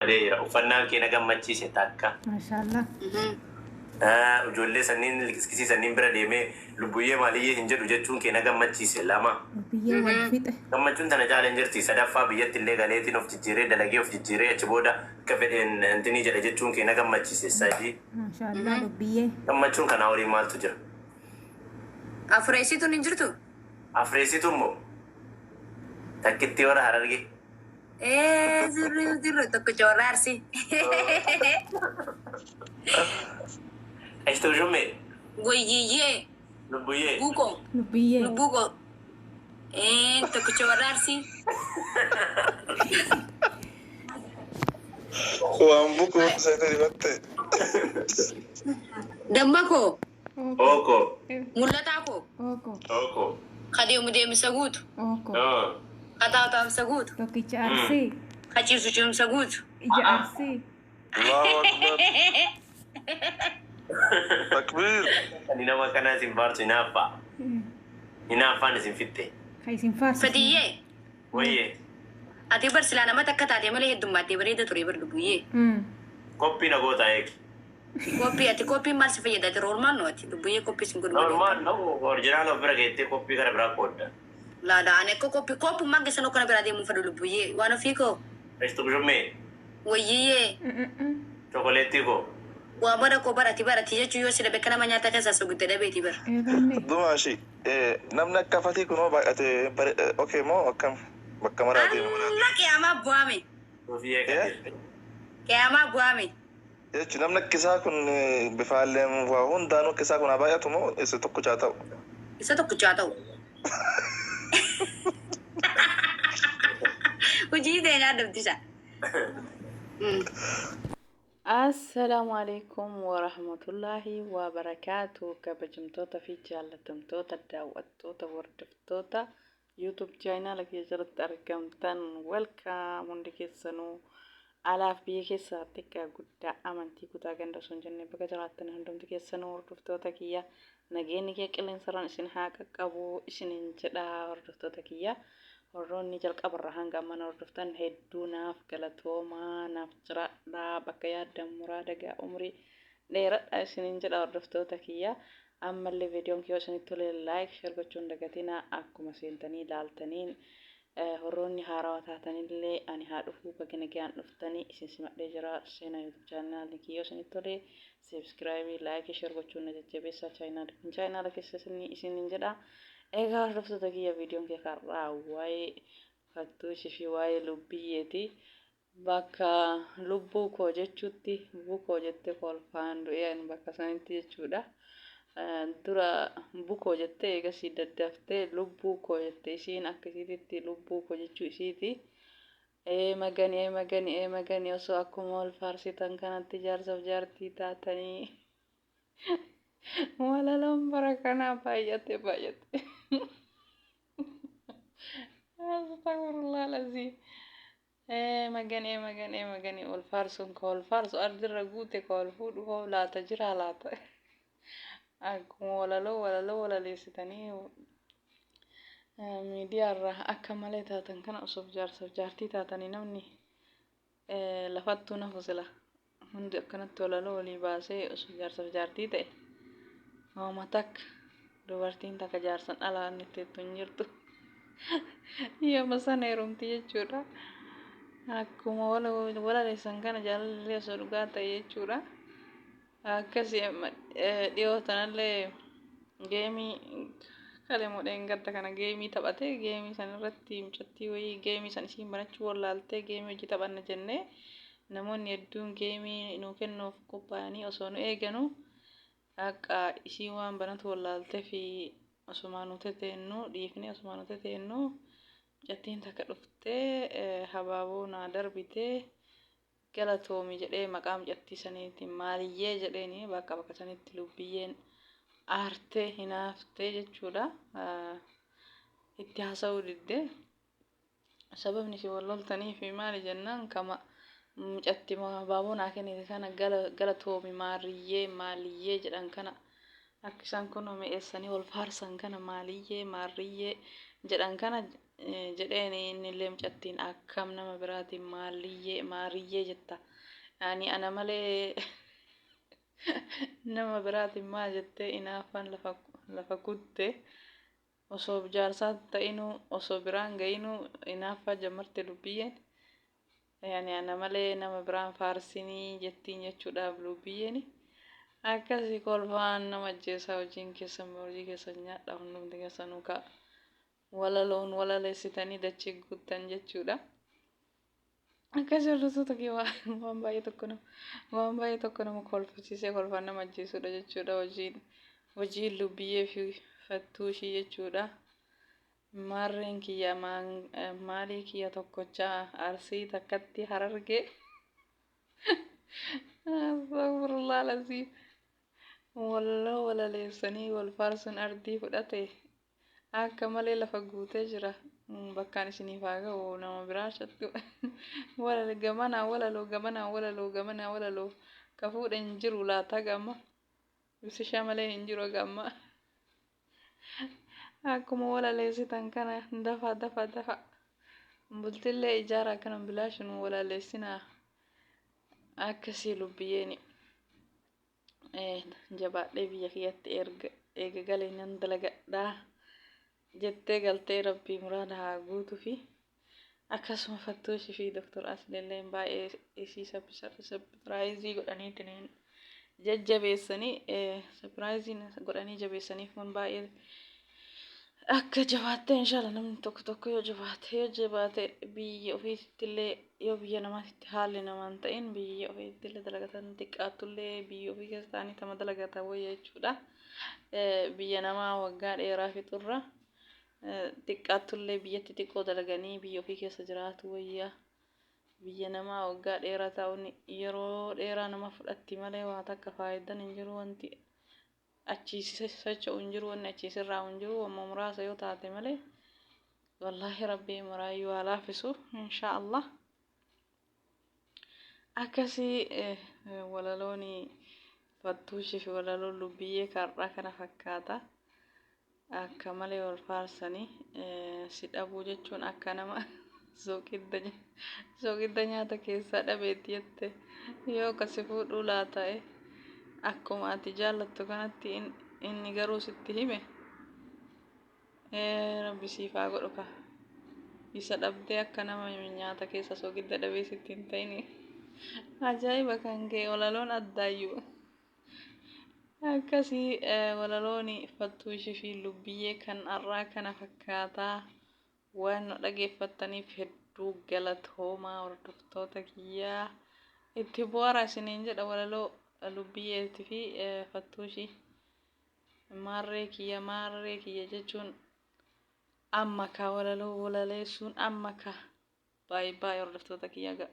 Adeera uffannaan kee na gammachiise takka. Maashaallah. Ijoollee sanniin liqisii sanniin bira deemee lubbuyyee maaliyyee hin jedhu jechuun kee na gammachiise lama. Biyyee wal fixe. Gammachuun tana caaleen jirti sadaffaa biyyatti illee galeetiin of jijjiiree dalagee of jijjiiree achi booda akka fedheen intinii jedhe jechuun kee na gammachiise sadii. Maashaallah biyyee. Gammachuun kanaa olii maaltu jira? Afreessituun hin jirtu? Afreessitu immoo takkitti warra Hararge. Zirri tokko coorraa Arsii. Eshtuu shumme Goyyiyyee. lubbuyyee. Buuko. Biyyee. Lubbuuko. Tokko coorraa Arsii. Waan buku saya dibatte. Dammako. Oko. Mul'ataa koo. Oko. Oko. Kadeemu deemsa guutu. Oko. Kataataamsa guutu. Tokkicha Arsii. Kaciisu cimsa guutu. Ija Arsii. Allahu Akbar. Takbir. Ani nama kanaa isin faarsu hinaaffaa. Hinaaffaan isin fitte. Kan isin faarsu. Fatiyyee. Wayyee. Ati bar silaa nama takka taatee malee heddummaatee bareeda ture bar lubbuyyee. Qophii nagoota eegi. Koppii ati koppiin maal si fayyada ati roormaan no ati lubbuyyee koppii sin godhu. Normaal no orjinaal of bira geettee qophii gara biraa qoodda. Laada ani akka koppii maan geessan okkana biraa deemuun fedhu lubbuyyee waan ofii koo. Eshtuu shummee Wayyiyyee. chokoleettii koo. Waa bara koo barati jechuun yoo sila bakka nama nyaata keessaa sugute dhabeeti bara. Eeganne. Dumashi. Namni akka fatii kunoo baay'ate okay moo akkam bakka maraa deemu. Amma qiyaamaa bu'ame. Ofii eegalee. Qiyaamaa bu'ame. Jechuun namni akkisaa kun bifaalleen waa hundaanuu akkisaa kun haa baay'atu moo isa tokkochaa ta'u? Isa tokkochaa ta'u. Hojii teenyaa dabdisa. Assalamu alaikum warahmatullahi wabarakatuh. Kabajamtoota fi jaallatamtoota daawwattoota hordoftoota YouTube channel keessatti argamtan welcome hundi keessanuu alaaf biyya keessatti akka guddaa amantii kutaa ganda sun jennee bakka jiraattan hundumti keessanuu hordoftoota kiyya nageenyi kee qilleensarraan isin haa qaqqabu isiniin jedha hordoftoota kiyya. Warroonni jalqabarraa hanga mana hordoftan hedduu naaf galatoomaa naaf jiraadhaa bakka yaaddan muraada gaa umrii dheeradha isiniin jedha hordoftoota kiyya. Ammallee viidiyoon kiyoo isinitti tole laayik sheer gochuun dagatina akkuma seentanii ilaaltaniin warroonni haarawaa taatanillee ani haa dhufuu bakka nagaan dhuftanii isin simadhee jira seenaa yuutuub chaanaalii kiyoo isinitti tole sabiskiraayibii laayikii sheer gochuun na jajjabeessaa chaanaala keessa isiniin jedha. Egaa hordoftoota kiyya viidiyoon kee karraa waa'ee fattuushii fi waa'ee lubbiyyeeti. Bakka lubbuu koo jechuutti lubbuu koo jettee kolfaan du'een bakka sanitti jechuudha. Dura bukoo jettee eegasii daddaftee lubbuu koo jettee isiin akkasitti lubbuu koo jechuu isiiti. Maganii osoo akkuma wal faarsitan kanatti jaarsaaf jaartii taatanii. Walaloon bara kanaa baay'ate. Astagfirullah lazii. Maganii ol faarsuun ka ol faarsu ardirra guute ka ol fuudhu koo laata jira laata. Akkuma walaloo walaleessitanii miidiyaarra akka malee taatan kana osoo jaarsaaf jaartii taatanii namni lafattuu nafu sila hundi akkanatti walaloo walii baasee osoo jaarsaaf jaartii ta'e. Hooma takka dubartiin takka jaarsan alaan itti hin jirtu. Yooma sana heerumti jechuudha. Akkuma walaleessan kana jaalallee osoo dhugaa ta'e jechuudha. Akkasii dhiyoo tanallee geemii kaleemudhaan gadda kana geemii taphatee geemii san irratti mucattii wayii geemii san isiin banachuu wallaaltee geemii hojii taphanna jennee namoonni hedduun geemii nuu kennuuf qophaa'anii osoo nu eeganu. Akka isii waan banatu wallaaltee fi osuma nuti teennu dhiifnee osuma nuti teennu mucattiin takka dhuftee habaaboo naa darbitee galatoomi jedhee maqaa mucattii saniitiin maaliyyee jedheeni bakka sanitti lubbiyyeen aartee hinaaftee jechuudha. Itti haasa'uu diddee sababni si wal loltanii fi maali jennaan kama mucatti habaaboo naa kennite kana galatoomi maaliyyee jedhan kana akka isaan kun mi'eessanii wal faarsan kana maaliyyee maarriyyee jedhan kana jedheeni inni illee mucattiin akkam nama biraatiin maariyyee jetta. Yaani ana malee nama biraatiin maal jettee inaafaan lafa kutte osoo jaarsaa ta'inuu osoo biraan ga'inuu inaaffaa jammarte dubbiyyeen. Yani ana malee nama biraan faarsinii jettiin jechuudhaaf dubbiyyeen. Akkasii kolfaan nama ajjeesaa hojiin keessan hojii keessan nyaadha hundumti keessanuu ka'a. Walaloon walaleessitanii dachee guuttan jechuudha. Akkas jirtutu waan baay'ee tokko nama kolfisiisee kolfaan nama ajjeesudha jechuudha. Hojiin Lubiyyee fi Fattuushii jechuudha. Maarreen kiyya maalii kiyya tokkochaa Arsii takkatti Harargee. Astaghfirullah lazim. Walaloo walaleessanii wal faarsuun ardii fudhate. Akka malee lafa guutee jira. Bakkaan isiniif haa ga'u nama biraa shattu. Gamanaa walaloo ka fuudhe hin jiru laata gamma. Ibsishaa malee hin jiru gamma. Akkuma walaleessitan kana dafa. Bultillee ijaara akkana bilaashin walaleessinaa. Akkasii Lubiyyeeni. Jabaadhee biyya kiyyatti eega galee nan dalagadhaa. Jettee galtee Rabbii muraada haa guutuu fi akkasuma Fattuushii fi Dr. Asleellee baay'ee isii sapiraayizii godhaniitiin jajjabeessanii sapiraayiziin godhanii jabeessaniif kun baay'ee akka jabaattee inshaalla namni tokko yoo jabaate biyya ofiittillee yoo biyya namaatti haalli namaan ta'in biyya ofiittillee dalagatan xiqqaattullee biyya ofii keessa ta'anii tama dalagatan wayya jechuudha. Biyya namaa waggaa dheeraa fixurra. Xiqqaattullee biyyatti xiqqoo dalaganii biyya ofii keessa jiraatu wayyaa. Biyya namaa waggaa dheeraa ta'uun yeroo dheeraa nama fudhatti malee waan akka faayidaan hin jiru wanti achiisi socho'u hin jiru wanni achiisirraa hin jiru amma muraasa yoo taate malee wallaahi rabbii maraayyuu haa laaffisu inshaallah. Akkasii walalooni Fattuushii fi walaloon Lubiyyee karraa kana fakkaata. Akka malee wal faarsanii si dhabuu jechuun akka nama soogidda nyaata keessaa dhabeetti jette yoo kasi fuudhuu laata'e akkuma ati jaallattu kanatti inni garuu sitti hime Rabbi siif haa godhu ka isa dhabdee akka nama nyaata keessa soogidda dhabee sitti hin ta'ini ajaa'iba kan kee walaloon addaayyuu. Akkasii walalooni Fattuushii fi Lubiyyee kan har'aa kana fakkaataa waan nu dhageeffattaniif hedduu galatoomaa hordoftoota kiyyaa itti bu'aara isiniin jedha walaloo Lubiyyeetii fi Fattuushii maarree kiyya jechuun amma ka walaloo walaleessuun amma ka baay'ee hordoftoota kiyyaa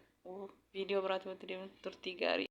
viidiyoo biraatti walitti deemuun turtii gaarii.